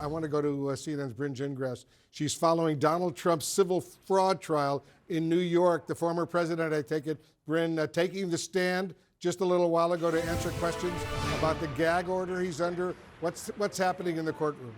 I want to go to CNN's Bryn Gingras. She's following Donald Trump's civil fraud trial in New York. The former president, I take it, Bryn, taking the stand just a little while ago to answer questions about the gag order he's under. What's happening in the courtroom?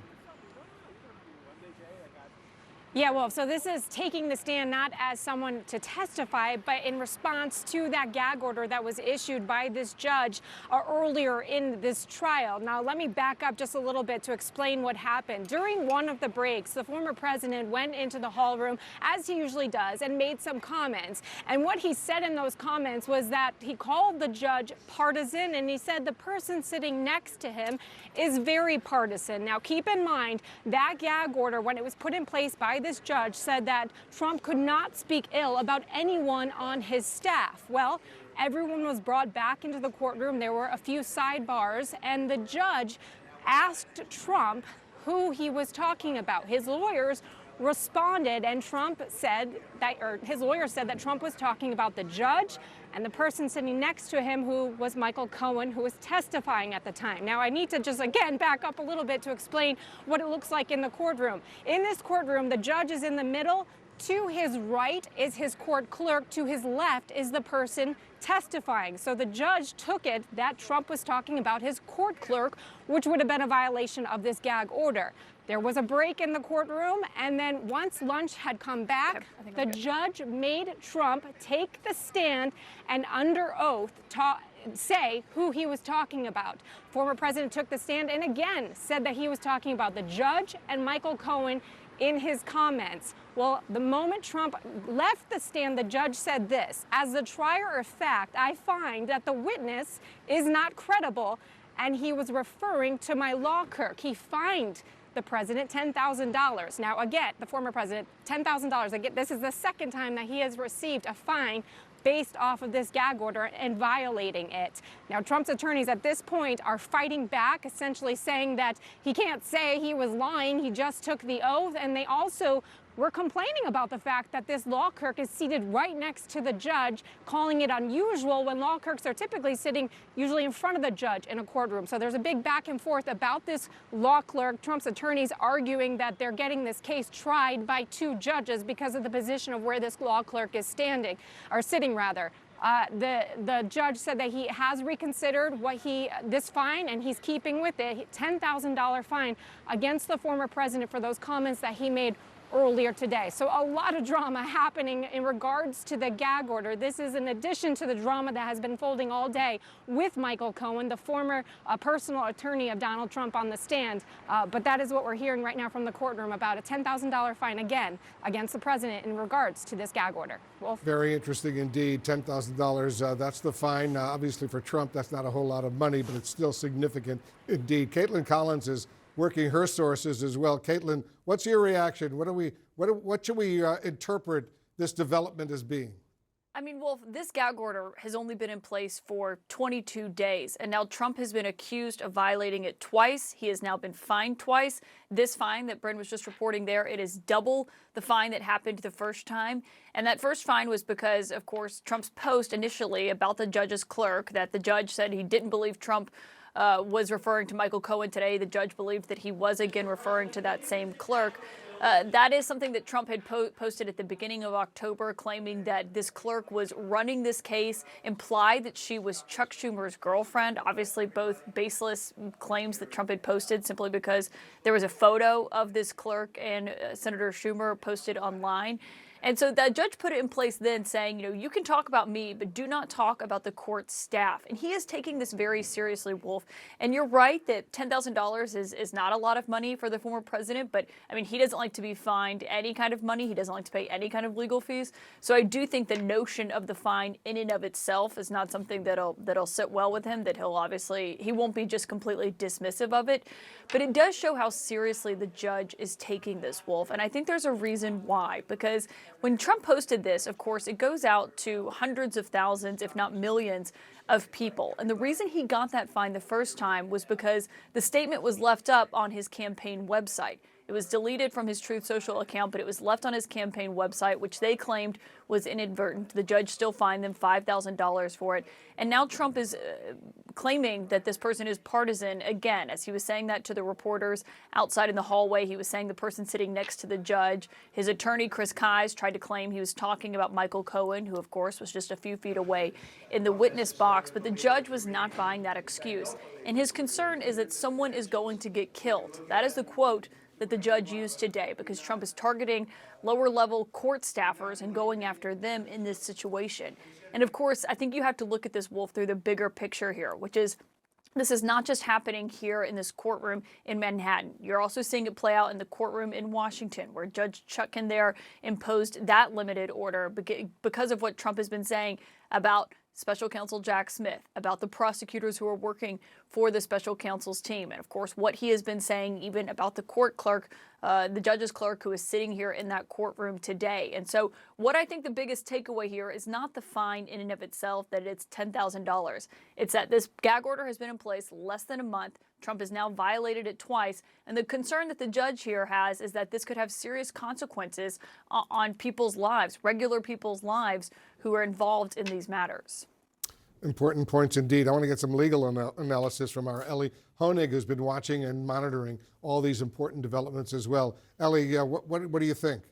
Yeah, well, so this is taking the stand not as someone to testify, but in response to that gag order that was issued by this judge earlier in this trial. Now, let me back up just a little bit to explain what happened. During one of the breaks, the former president went into the hall room, as he usually does, and made some comments. And what he said in those comments was that he called the judge partisan, and he said the person sitting next to him is very partisan. Now, keep in mind, that gag order, when it was put in place by this judge, said that Trump could not speak ill about anyone on his staff. Well, everyone was brought back into the courtroom. There were a few sidebars, and the judge asked Trump who he was talking about. His lawyers responded, and Trump said that, or his lawyer said that Trump was talking about the judge and the person sitting next to him, who was Michael Cohen, who was testifying at the time. Now, I need to just, again, back up a little bit to explain what it looks like in the courtroom. In this courtroom, the judge is in the middle. To his right is his court clerk. To his left is the person testifying. So the judge took it that Trump was talking about his court clerk, which would have been a violation of this gag order. There was a break in the courtroom, and then once lunch had come back, the judge made Trump take the stand and under oath say who he was talking about. Former president took the stand and again said that he was talking about the judge and Michael Cohen in his comments. Well, the moment Trump left the stand, the judge said this: "As the trier of fact, I find that the witness is not credible," and he was referring to my law clerk. He fined the president $10,000. Now, again, the former president, $10,000. Again, this is the second time that he has received a fine based off of this gag order and violating it. Now, Trump's attorneys at this point are fighting back, essentially saying that he can't say he was lying, he just took the oath, and they also were complaining about the fact that this law clerk is seated right next to the judge, calling it unusual when law clerks are typically sitting usually in front of the judge in a courtroom. So there's a big back and forth about this law clerk. Trump's attorneys arguing that they're getting this case tried by two judges because of the position of where this law clerk is standing, or sitting rather. The judge said that he has reconsidered this fine, and he's keeping with it, $10,000 fine against the former president for those comments that he made earlier today. So a lot of drama happening in regards to the gag order. This is in addition to the drama that has been folding all day with Michael Cohen, the former personal attorney of Donald Trump, on the stand. But that is what we're hearing right now from the courtroom about a $10,000 fine again against the president in regards to this gag order. Wolf? Very interesting indeed. $10,000, that's the fine. Obviously for Trump, that's not a whole lot of money, but it's still significant indeed. Caitlin Collins is working her sources as well. Caitlin, what's your reaction? What should we interpret this development as being? I mean, Wolf, this gag order has only been in place for 22 days, and now Trump has been accused of violating it twice. He has now been fined twice. This fine that Bryn was just reporting there, it is double the fine that happened the first time. And that first fine was because, of course, Trump's post initially about the judge's clerk, that the judge said he didn't believe Trump was referring to Michael Cohen today. The judge believed that he was again referring to that same clerk. That is something that Trump had posted at the beginning of October, claiming that this clerk was running this case, implied that she was Chuck Schumer's girlfriend. Obviously, both baseless claims that Trump had posted simply because there was a photo of this clerk and Senator Schumer posted online. And so the judge put it in place then, saying, you can talk about me, but do not talk about the court staff. And he is taking this very seriously, Wolf. And you're right that $10,000 is not a lot of money for the former president, but I mean, he doesn't like to be fined any kind of money. He doesn't like to pay any kind of legal fees. So I do think the notion of the fine in and of itself is not something that'll sit well with him, that he won't be just completely dismissive of it. But it does show how seriously the judge is taking this, Wolf. And I think there's a reason why, because when Trump posted this, of course, it goes out to hundreds of thousands, if not millions, of people. And the reason he got that fine the first time was because the statement was left up on his campaign website. It was deleted from his Truth Social account, but it was left on his campaign website, which they claimed was inadvertent. The judge still fined them $5,000 for it. And now Trump is claiming that this person is partisan again. As he was saying that to the reporters outside in the hallway, he was saying the person sitting next to the judge. His attorney, Chris Kise, tried to claim he was talking about Michael Cohen, who, of course, was just a few feet away in the witness box. But the judge was not buying that excuse. And his concern is that someone is going to get killed. That is the quote that the judge used today, because Trump is targeting lower-level court staffers and going after them in this situation. And of course, I think you have to look at this, Wolf, through the bigger picture here, which is this is not just happening here in this courtroom in Manhattan. You're also seeing it play out in the courtroom in Washington, where Judge Chutkan there imposed that limited order because of what Trump has been saying about Special Counsel Jack Smith, about the prosecutors who are working for the special counsel's team, and of course what he has been saying even about the court clerk, the judge's clerk who is sitting here in that courtroom today. And so what I think the biggest takeaway here is not the fine in and of itself, that it's $10,000. It's that this gag order has been in place less than a month. Trump has now violated it twice. And the concern that the judge here has is that this could have serious consequences on people's lives, regular people's lives who are involved in these matters. Important points indeed. I want to get some legal analysis from our Ellie Honig, who's been watching and monitoring all these important developments as well. Ellie, what do you think?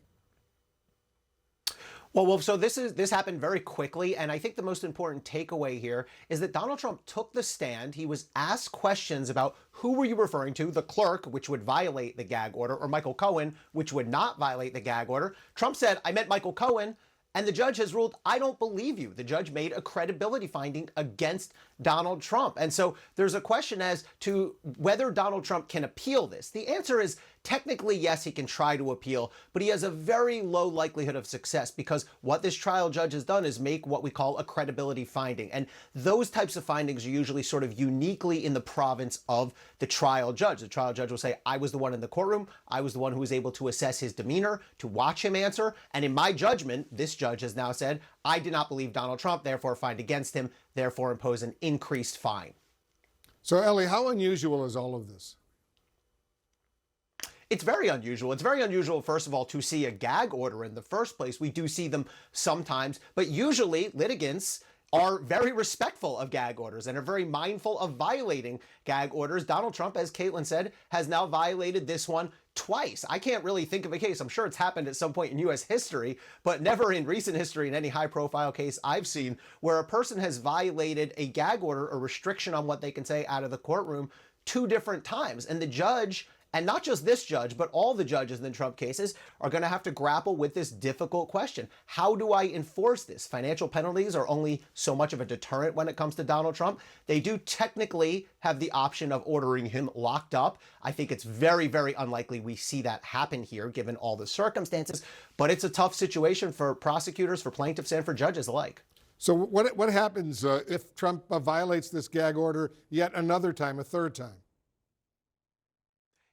Well, Wolf, so this happened very quickly, and I think the most important takeaway here is that Donald Trump took the stand. He was asked questions about who were you referring to, the clerk, which would violate the gag order, or Michael Cohen, which would not violate the gag order. Trump said, I meant Michael Cohen. And the judge has ruled, I don't believe you. The judge made a credibility finding against Donald Trump. And so there's a question as to whether Donald Trump can appeal this. The answer is technically, yes, he can try to appeal, but he has a very low likelihood of success because what this trial judge has done is make what we call a credibility finding. And those types of findings are usually sort of uniquely in the province of the trial judge. The trial judge will say, I was the one in the courtroom. I was the one who was able to assess his demeanor, to watch him answer. And in my judgment, this judge has now said, I did not believe Donald Trump, therefore find against him, therefore impose an increased fine. So, Ellie, how unusual is all of this? It's very unusual. It's very unusual, first of all, to see a gag order in the first place. We do see them sometimes, but usually litigants are very respectful of gag orders and are very mindful of violating gag orders. Donald Trump, as Caitlin said, has now violated this one twice. I can't really think of a case. I'm sure it's happened at some point in U.S. history, but never in recent history in any high-profile case I've seen where a person has violated a gag order, a restriction on what they can say out of the courtroom 2 different times. And the judge, and not just this judge, but all the judges in the Trump cases are going to have to grapple with this difficult question. How do I enforce this? Financial penalties are only so much of a deterrent when it comes to Donald Trump. They do technically have the option of ordering him locked up. I think it's very, very unlikely we see that happen here, given all the circumstances. But it's a tough situation for prosecutors, for plaintiffs, and for judges alike. So what happens if Trump violates this gag order yet another time, a third time?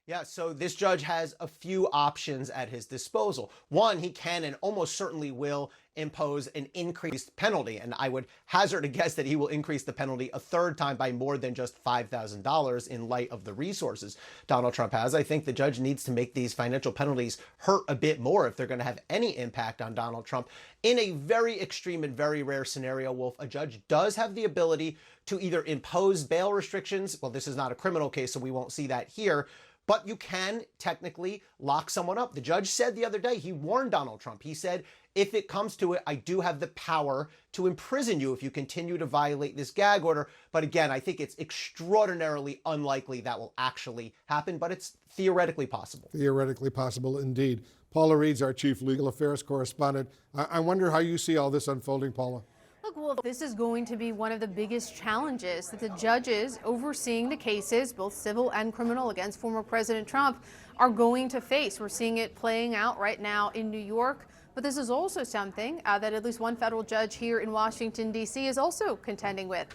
Yeah, so this judge has a few options at his disposal. One, he can and almost certainly will impose an increased penalty, and I would hazard a guess that he will increase the penalty a third time by more than just $5,000 in light of the resources Donald Trump has. I think the judge needs to make these financial penalties hurt a bit more if they're going to have any impact on Donald Trump. In a very extreme and very rare scenario, Wolf, a judge does have the ability to either impose bail restrictions. Well, this is not a criminal case, so we won't see that here. But you can technically lock someone up. The judge said the other day, he warned Donald Trump. He said, if it comes to it, I do have the power to imprison you if you continue to violate this gag order. But again, I think it's extraordinarily unlikely that will actually happen, but it's theoretically possible. Theoretically possible indeed. Paula Reed's our chief legal affairs correspondent. I wonder how you see all this unfolding, Paula. Look, well, this is going to be one of the biggest challenges that the judges overseeing the cases, both civil and criminal, against former President Trump are going to face. We're seeing it playing out right now in New York, but this is also something that at least one federal judge here in Washington, D.C. is also contending with.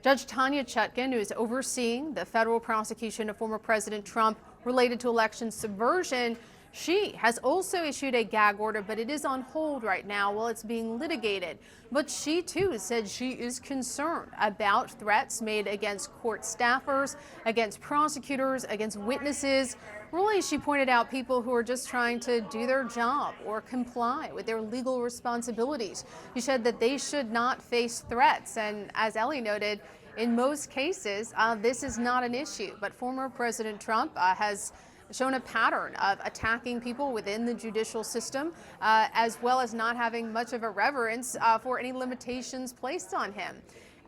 Judge Tanya Chutkan, who is overseeing the federal prosecution of former President Trump related to election subversion, She has also issued a gag order, but it is on hold right now while it's being litigated. But she too said she is concerned about threats made against court staffers, against prosecutors, against witnesses. Really, she pointed out people who are just trying to do their job or comply with their legal responsibilities. She said that they should not face threats. And as Ellie noted, in most cases, this is not an issue. But former President Trump has shown a pattern of attacking people within the judicial system, as well as not having much of a reverence for any limitations placed on him.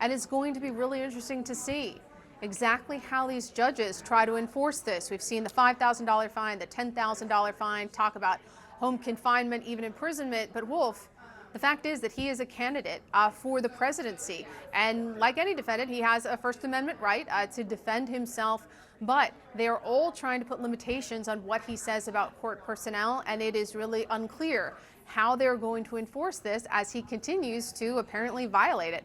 And it's going to be really interesting to see exactly how these judges try to enforce this. We've seen the $5,000 fine, the $10,000 fine, talk about home confinement, even imprisonment. But Wolf, the fact is that he is a candidate for the presidency. And like any defendant, he has a First Amendment right to defend himself. But they are all trying to put limitations on what he says about court personnel. And it is really unclear how they're going to enforce this as he continues to apparently violate it.